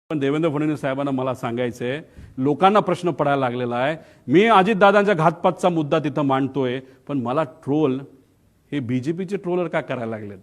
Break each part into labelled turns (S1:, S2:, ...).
S1: पण देवेंद्र फडणवीस साहेबांना मला सांगायचंय, लोकांना प्रश्न पडायला लागलेला आहे. मी अजितदादांच्या घातपातचा मुद्दा तिथं मांडतोय, पण मला ट्रोल हे बीजेपीचे ट्रोलर का करायला लागलेत?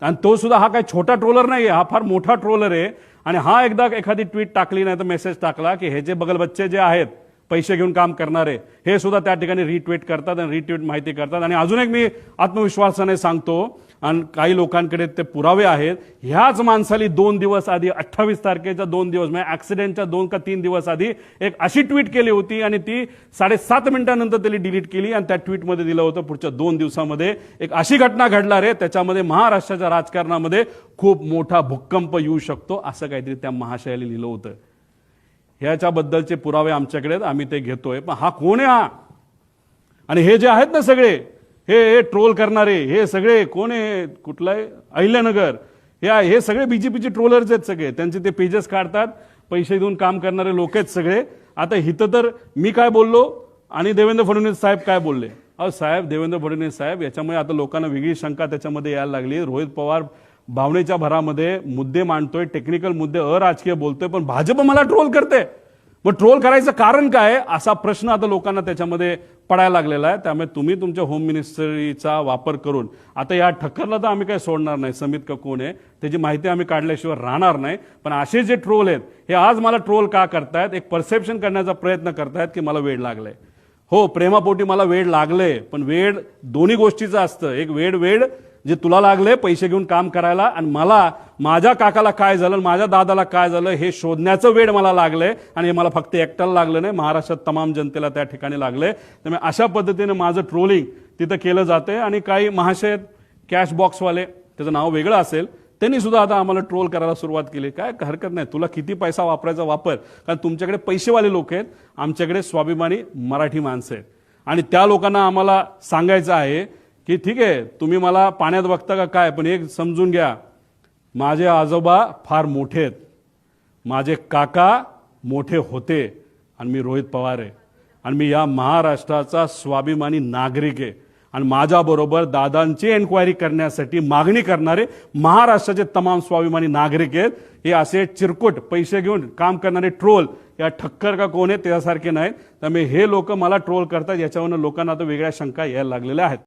S1: आणि तो सुद्धा हा काही छोटा ट्रोलर नाही आहे, हा फार मोठा ट्रोलर आहे. आणि हा एकदा एखादी ट्विट टाकली नाही तर मेसेज टाकला की हे जे बगल बच्चे जे आहेत पैसे घेऊन काम करणारे, हे सुद्धा त्या ठिकाणी रिट्वीट करतात आणि रिट्वीट माहिती करतात. आणि अजून एक मी आत्मविश्वासाने सांगतो, आणि काही लोकांकडे ते पुरावे आहेत, ह्याच माणसाली 2 दिवस आधी 28 तारखेच्या 2 दिवस म्हणजे ऍक्सिडेंटच्या 2 का 3 दिवस आधी एक अशी ट्विट केली होती आणि ती 7.5 मिनिटांनंतर त्यांनी डिलीट केली. आणि त्या ट्विटमध्ये दिलं होतं पुढच्या 2 दिवसामध्ये एक अशी घटना घडणार आहे, त्याच्यामध्ये महाराष्ट्राच्या राजकारणामध्ये खूप मोठा भूकंप येऊ शकतो, असं काहीतरी त्या महाशयाला लिहिलं होतं. ह्याच्याबद्दलचे पुरावे आमच्याकडे आहेत, आम्ही ते घेतोय. पण हा कोण आहे हा? आणि हे जे आहेत ना सगळे हे ट्रोल करणारे, हे सगळे कोण आहे? कुठलं आहे? अहिल्यानगर, हे सगळे बीजेपीचे ट्रोलर्स आहेत सगळे. त्यांचे ते पेजेस काढतात, पैसे देऊन काम करणारे लोक आहेत सगळे. आता हिथं तर मी काय बोललो आणि देवेंद्र फडणवीस साहेब काय बोलले? अहो साहेब, देवेंद्र फडणवीस साहेब, याच्यामुळे आता लोकांना वेगळी शंका त्याच्यामध्ये यायला लागली. रोहित पवार भावनेच्या भरामध्ये मुद्दे मांडतोय, टेक्निकल मुद्दे, अराजकीय बोलतोय, पण भाजप मला ट्रोल करते. मग ट्रोल करायचं कारण काय, असा प्रश्न आता लोकांना त्याच्यामध्ये पडायला लागलेला आहे. त्यामुळे तुम्ही तुमच्या होम मिनिस्ट्रीचा वापर करून आता या ठक्करला तर आम्ही काही सोडणार नाही. समित का कोण आहे त्याची माहिती आम्ही काढल्याशिवाय राहणार नाही. पण असे जे ट्रोल आहेत हे आज मला ट्रोल का करतायत? एक परसेप्शन करण्याचा प्रयत्न करतायत की मला वेळ लागलाय. हो, प्रेमापोटी मला वेळ लागले, पण वेळ दोन्ही गोष्टीचं असतं. एक वेळ जे तुला लागले पैसे घेऊन काम करायला, आणि मला माझ्या काकाला काय झालं, माझ्या दादाला काय झालं हे शोधण्याचं वेळ मला लागलंय. आणि हे मला फक्त एकट्याला लागलं नाही, महाराष्ट्रात तमाम जनतेला त्या ठिकाणी लागले. त्यामुळे अशा पद्धतीने माझं ट्रोलिंग तिथं केलं जाते. आणि काही महाशय कॅश बॉक्सवाले, त्याचं नाव वेगळं असेल, त्यांनी सुद्धा आता आम्हाला ट्रोल करायला सुरुवात केली. काय हरकत नाही, तुला किती पैसा वापरायचा वापर, कारण तुमच्याकडे पैसेवाले लोक आहेत, आमच्याकडे स्वाभिमानी मराठी माणसं आहेत. आणि त्या लोकांना आम्हाला सांगायचं आहे की ठीक आहे, तुम्ही मला पाण्यात बघता का काय, पण एक समजून घ्या, माझे आजोबा फार मोठे आहेत, माझे काका मोठे होते, आणि मी रोहित पवार आहे, आणि मी या महाराष्ट्राचा स्वाभिमानी नागरिक आहे. आणि माझ्याबरोबर दादांची एन्क्वायरी करण्यासाठी मागणी करणारे महाराष्ट्राचे तमाम स्वाभिमानी नागरिक आहेत. हे असे चिरकुट पैसे घेऊन काम करणारे ट्रोल या ठक्कर का कोण आहे त्यासारखे नाहीत. त्यामुळे हे लोक मला ट्रोल करतात, याच्यावरून लोकांना आता वेगळ्या शंका यायला लागलेल्या आहेत.